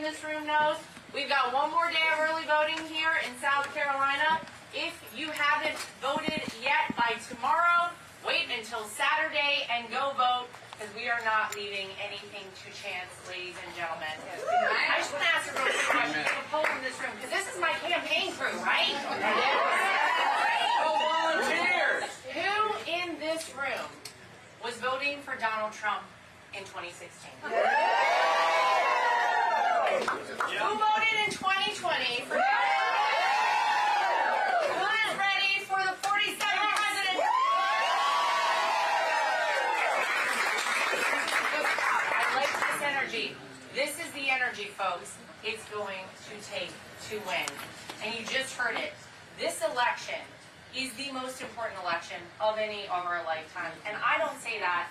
in this room knows, we've got one more day of early voting here in South Carolina. If you haven't voted yet by tomorrow, wait until Saturday and go vote, because we are not leaving anything to chance, ladies and gentlemen. I just want to ask a real quick question. There's a poll in this room, because this is my campaign crew, right? Volunteers! Who in this room was voting for Donald Trump in 2016? Who voted in 2020 for Donald Trump? Who is ready for the 47th president? I like this energy. This is the energy, folks, it's going to take to win. And you just heard it. This election is the most important election of any of our lifetimes. And I don't say that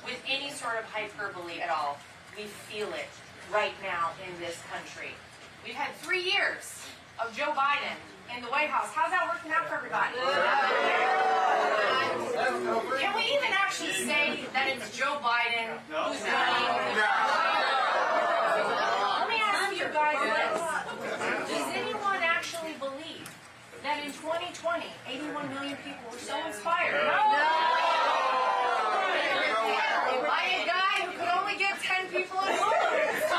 with any sort of hyperbole at all. We feel it right now in this country. We've had 3 years of Joe Biden in the White House. How's that working out for everybody? Can we even actually say that it's Joe Biden who's running? Let me ask you guys this. Does anyone actually believe that in 2020, 81 million people were so inspired? By a guy who could only get 10 people in votes.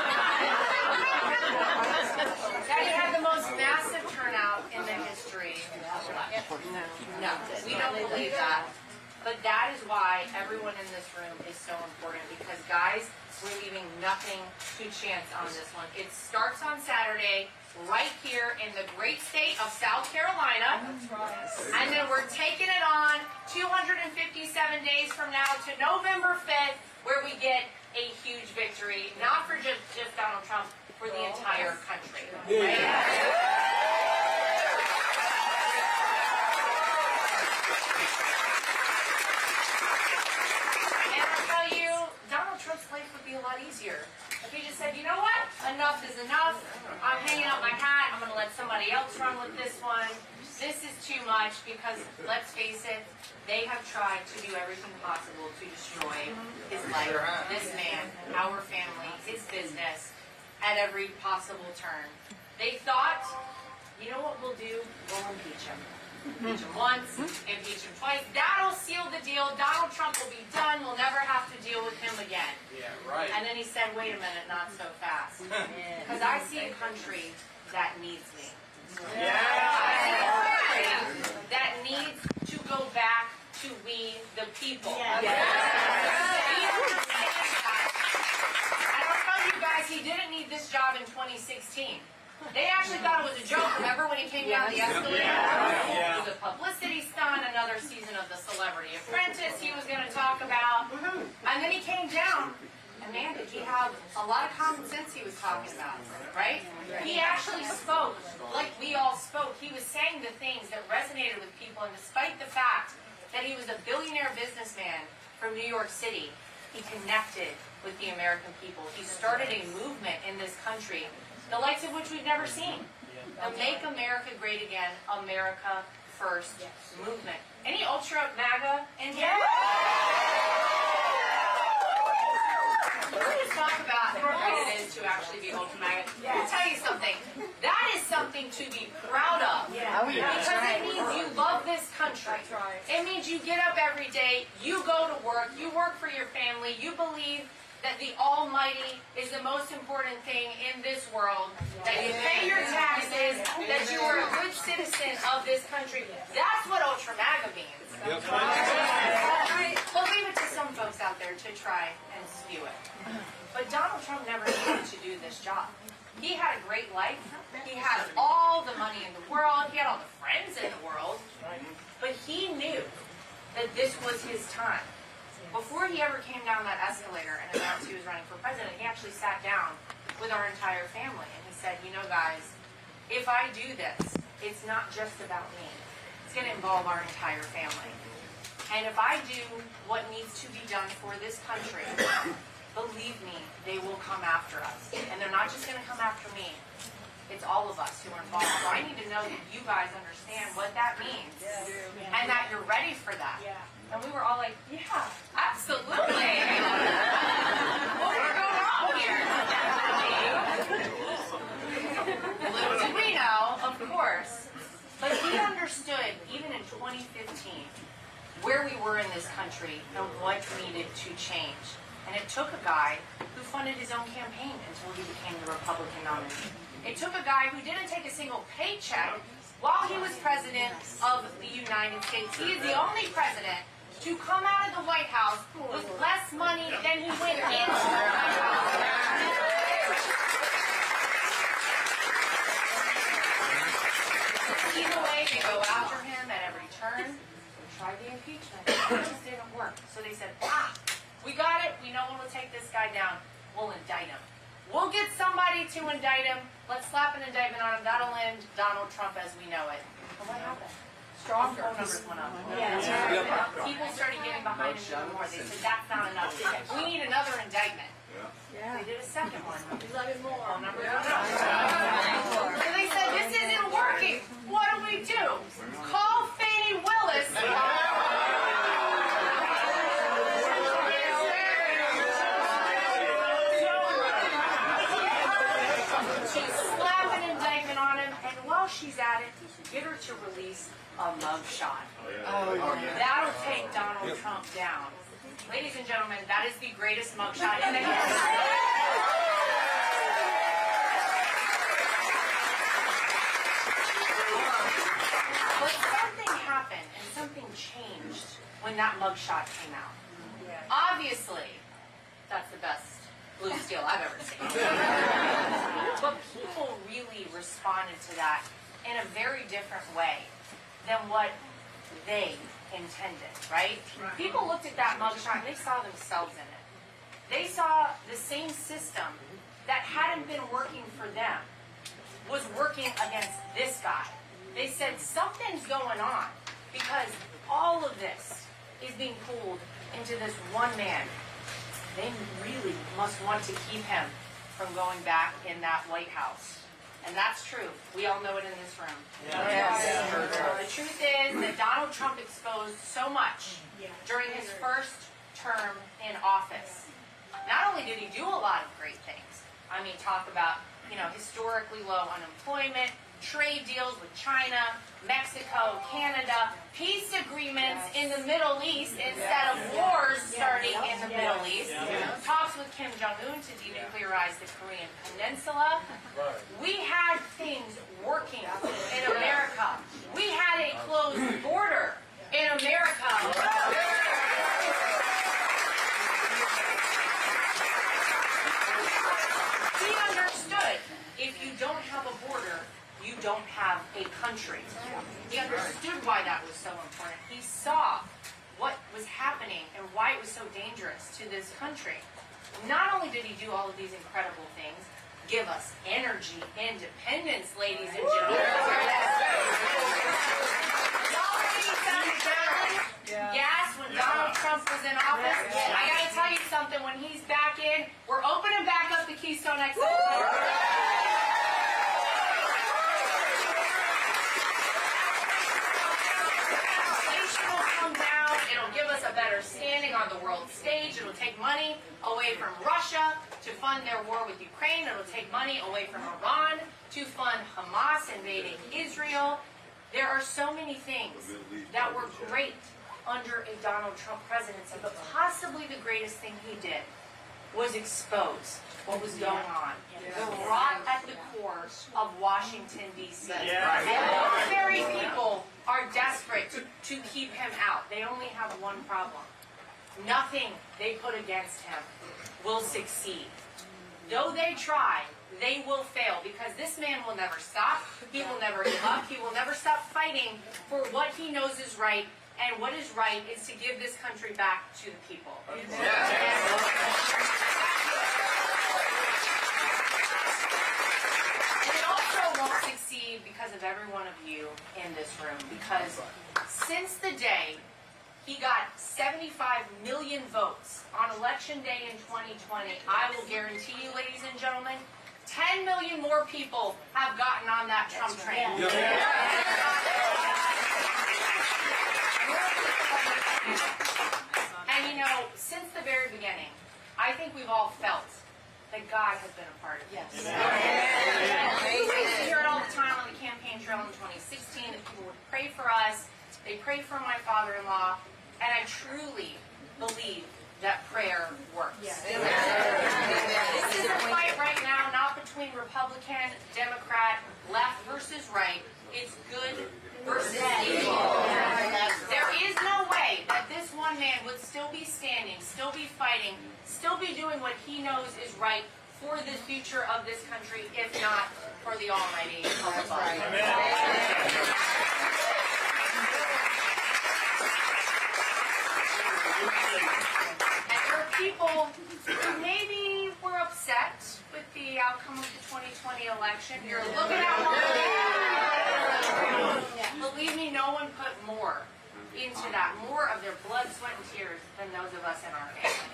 That he had the most massive turnout in the history. No, we don't believe that. But that is why everyone in this room is so important, because guys, we're leaving nothing to chance on this one. It starts on Saturday right here in the great state of South Carolina. And then we're taking it on 257 days from now to November 5th, where we get a huge victory, not for just Donald Trump, for the entire country. Right? And I'll tell you, Donald Trump's life would be a lot easier if he just said, you know what? Enough is enough. I'm hanging up my hat. I'm going to let somebody else run with this one. This is too much, because, let's face it, they have tried to do everything possible to destroy his life, this man, our family, his business, at every possible turn. They thought, you know what we'll do? We'll impeach him. Impeach him once, impeach him twice. That'll seal the deal. Donald Trump will be done. We'll never have to deal with him again. Yeah, right. And then he said, wait a minute, not so fast. Because I see a country that needs me. Yeah. I see a country that needs to go back to we the people. And I'll tell you guys, he didn't need this job in 2016. They actually thought it was a joke. Remember when he came down the escalator? It was a publicity stunt, another season of The Celebrity Apprentice he was going to talk about. And then he came down, and man, did he have a lot of common sense he was talking about, right? He actually spoke like we all spoke. He was saying the things that resonated with people, and despite the fact that he was a billionaire businessman from New York City, he connected with the American people. He started a movement in this country, the likes of which we've never seen. The Make America Great Again, America First movement. Any ultra MAGA in here? Let's talk about how great it is to actually be ultra MAGA. I'll tell you something. That is something to be proud of. Because it means you love this country. It means you get up every day, you go to work, you work for your family, you believe that the Almighty is the most important thing in this world, that you pay your taxes, that you are a good citizen of this country. That's what ultra MAGA means. We'll leave it to some folks out there to try and spew it. But Donald Trump never needed to do this job. He had a great life. He had all the money in the world. He had all the friends in the world. But he knew that this was his time. Before he ever came down that escalator and announced he was running for president, he actually sat down with our entire family and he said, you know guys, if I do this, it's not just about me. It's going to involve our entire family. And if I do what needs to be done for this country, believe me, they will come after us. And they're not just going to come after me. It's all of us who are involved. So I need to know that you guys understand what that means and that you're ready for that. And we were all like, yeah, absolutely. What would go wrong here? 2015 where we were in this country and what needed to change. And it took a guy who funded his own campaign until he became the Republican nominee. It took a guy who didn't take a single paycheck while he was president of the United States. He is the only president to come out of the White House with less money than he went into the White House. Either way, they go after him at every turn. They tried the impeachment. It just didn't work. So they said, we got it. We know when we'll take this guy down. We'll indict him. We'll get somebody to indict him. Let's slap an indictment on him. That'll end Donald Trump as we know it. And what happened? Stronger. Phone numbers went up. Yeah. People started getting behind him even more. They said, that's not enough. We need another indictment. They did a second one. 11 more. Phone numbers went up. So they said, this isn't working. What do we do? Call Fani Willis. She's at it, get her to release a mugshot. That'll take Donald Trump down. Ladies and gentlemen, that is the greatest mugshot in the history. But something happened and something changed when that mugshot came out. Obviously, that's the best blue steel I've ever seen. But people really responded to that in a very different way than what they intended, right? People looked at that mugshot and they saw themselves in it. They saw the same system that hadn't been working for them was working against this guy. They said something's going on because all of this is being pulled into this one man. They really must want to keep him from going back in that White House. And that's true. We all know it in this room. The truth is that Donald Trump exposed so much during his first term in office. Not only did he do a lot of great things, I mean, talk about, historically low unemployment, trade deals with China, Mexico, Canada, peace agreements in the Middle East instead of wars starting in the Middle East, talks with Kim Jong-un to denuclearize the Korean Peninsula. We had things working in America. We had a closed border in America. He understood if you don't have a border, you don't have a country. He understood why that was so important. He saw what was happening and why it was so dangerous to this country. Not only did he do all of these incredible things, give us energy, independence, ladies and gentlemen. Yes, when Donald Trump was in office, I got to tell you something, when he's back in, we're opening back up the Keystone XL. It'll give us a better standing on the world stage. It'll take money away from Russia to fund their war with Ukraine. It'll take money away from Iran to fund Hamas invading Israel. There are so many things that were great under a Donald Trump presidency, but possibly the greatest thing he did was expose what was going on. The rot at the core of Washington, D.C. And those very people are desperate to keep him out. They only have one problem. Nothing they put against him will succeed. Though they try, they will fail, because this man will never stop. He will never give up. He will never stop fighting for what he knows is right. And what is right is to give this country back to the people. Won't succeed because of every one of you in this room, because since the day he got 75 million votes on election day in 2020, I will guarantee you, ladies and gentlemen, 10 million more people have gotten on that Trump train. And since the very beginning, I think we've all felt that God has been a part of this. We hear it all the time on the campaign trail in 2016 that people would pray for us, They pray for my father-in-law, and I truly believe that prayer works. Yes. This is a fight right now, not between Republican, Democrat, left versus right. It's good versus evil. There is no way that this one man would still be standing, still be fighting, still be doing what he knows is right for the future of this country, if not for the Almighty above. And for people who maybe were upset with the outcome of the 2020 election, you're looking at one. Believe me, no one put more into that, more of their blood, sweat, and tears than those of us in our family.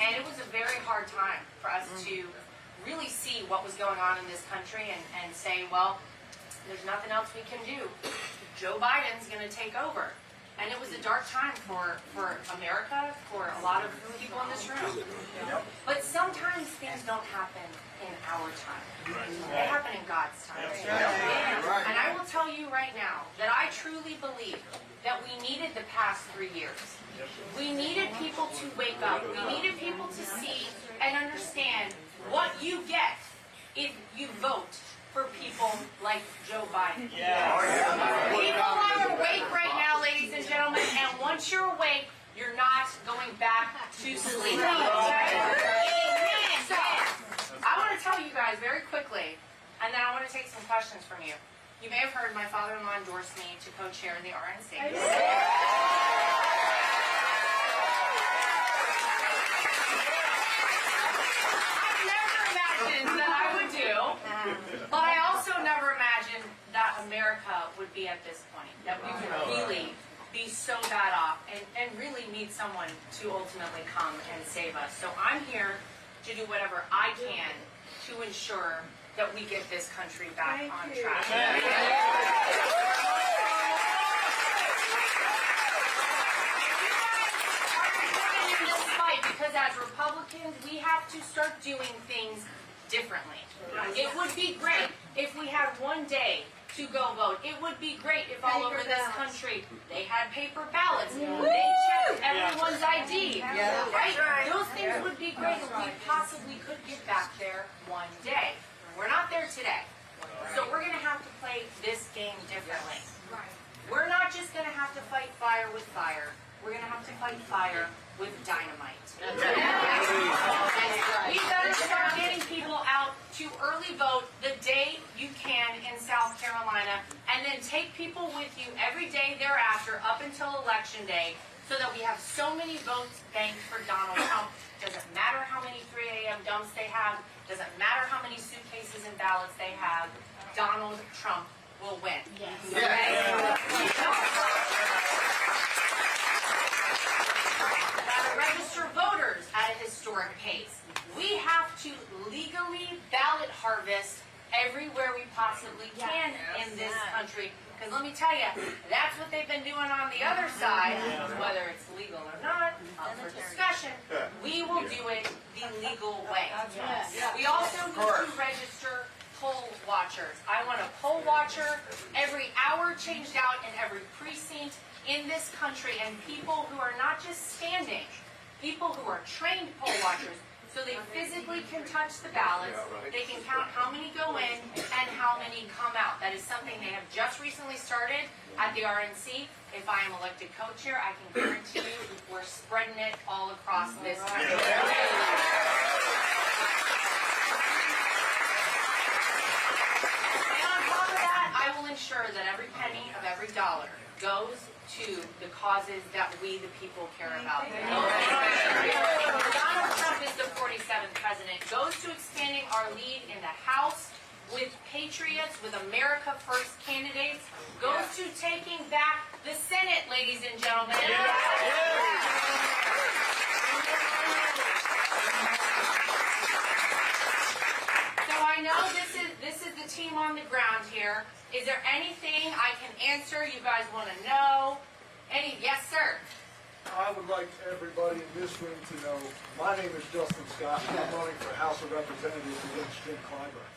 And it was a very hard time for us to really see what was going on in this country and say, well, there's nothing else we can do. Joe Biden's going to take over. And it was a dark time for America, for a lot of people in this room. But sometimes things don't happen in our time. They happen in God's time. And I will tell you right now that I truly believe that we needed the past 3 years. We needed people to wake up. We needed people to see and understand what you get if you vote for people like Joe Biden. People are awake right now, ladies and gentlemen, and once you're awake, you're not going back to sleep. So, I want to tell you guys very quickly, and then I want to take some questions from you. You may have heard my father-in-law endorsed me to co-chair the RNC. But I also never imagined that America would be at this point, that we would really be so bad off and really need someone to ultimately come and save us. So I'm here to do whatever I can to ensure that we get this country back on track. Because as Republicans, we have to start doing things differently. It would be great if we had one day to go vote. It would be great if all over this country they had paper ballots. They checked everyone's ID. Right? Those things would be great if we possibly could get back there one day. We're not there today. So we're going to have to play this game differently. We're not just going to have to fight fire with fire. We're going to have to fight fire with dynamite. We better start getting people out to early vote the day you can in South Carolina, and then take people with you every day thereafter up until Election Day, so that we have so many votes banked for Donald Trump. Doesn't matter how many 3 a.m. dumps they have. Doesn't matter how many suitcases and ballots they have. Donald Trump will win. Yes. Register voters at a historic pace. We have to legally ballot harvest everywhere we possibly can in this country. Because let me tell you, that's what they've been doing on the other side. Whether it's legal or not, up for discussion. We will do it the legal way. We also need to register poll watchers. I want a poll watcher every hour changed out in every precinct in this country, and people who are not just standing, people who are trained poll watchers, so they physically can touch the ballots, they can count how many go in and how many come out. That is something they have just recently started at the RNC. If I am elected co-chair, I can guarantee you we're spreading it all across this country. And on top of that, I will ensure that every penny of every dollar goes to the causes that we, the people, care about. Donald Trump is the 47th president. Goes to expanding our lead in the House with patriots, with America First candidates. Goes to taking back the Senate, ladies and gentlemen. So I know this is the team on the ground here. Is there anything I can answer you guys want to know? Yes, sir. I would like everybody in this room to know, my name is Justin Scott, and I'm running for House of Representatives against Jim Clyburn.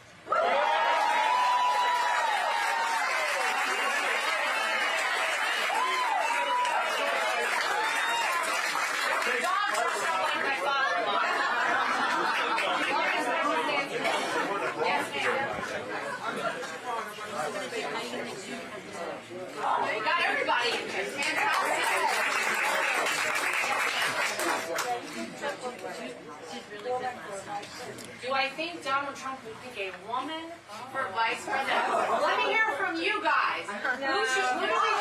Donald Trump would pick a woman for vice president. Let me hear from you guys. Who do we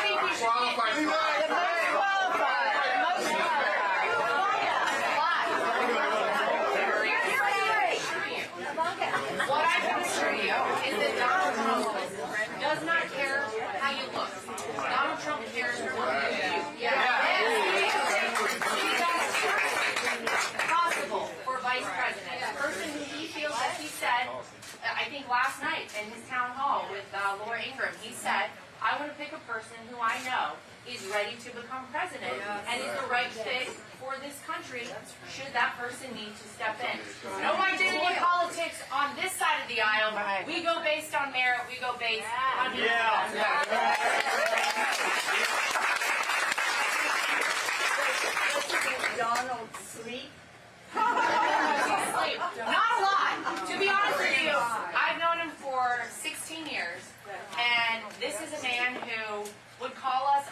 think we should get? What I can assure you is that Donald Trump does not care how you look. Donald Trump cares for you. Possible for vice president. The person who he feels that he said, I think last night in his town hall with Laura Ingraham, he said, I want to pick a person who I know is ready to become president and is the right fit for this country should that person need to step in. No identity politics on this side of the aisle. We go based on merit. We go based on Donald sleep? Not a lot. To be honest with you, I've known him for 16 years, and this is a man who would call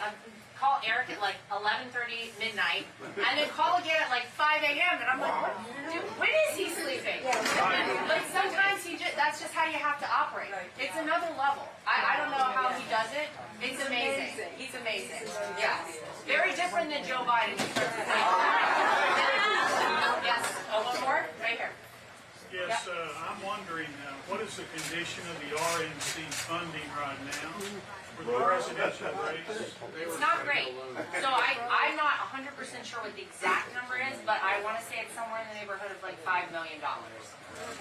Eric at like 11:30 midnight, and then call again at like 5 a.m. And I'm like, what? Dude, when is he sleeping? Like sometimes that's just how you have to operate. It's another level. I don't know how he does it. It's amazing. He's amazing. Yes. Very different than Joe Biden. Yes. Oh, one more? Right here. Yes, I'm wondering, what is the condition of the RNC funding right now for the presidential race? It's not great. So I'm not 100% sure what the exact number is, but I want to say it's somewhere in the neighborhood of like $5 million.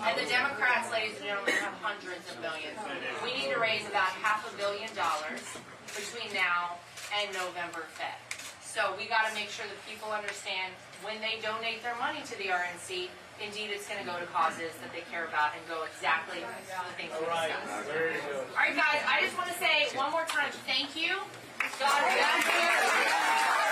And the Democrats, ladies and gentlemen, have hundreds of millions. We need to raise about $500 million between now and November 5th. So we got to make sure that people understand when they donate their money to the RNC, indeed it's going to go to causes that they care about and go exactly to the things we discussed. All right, guys, I just want to say one more time, thank you. God bless you.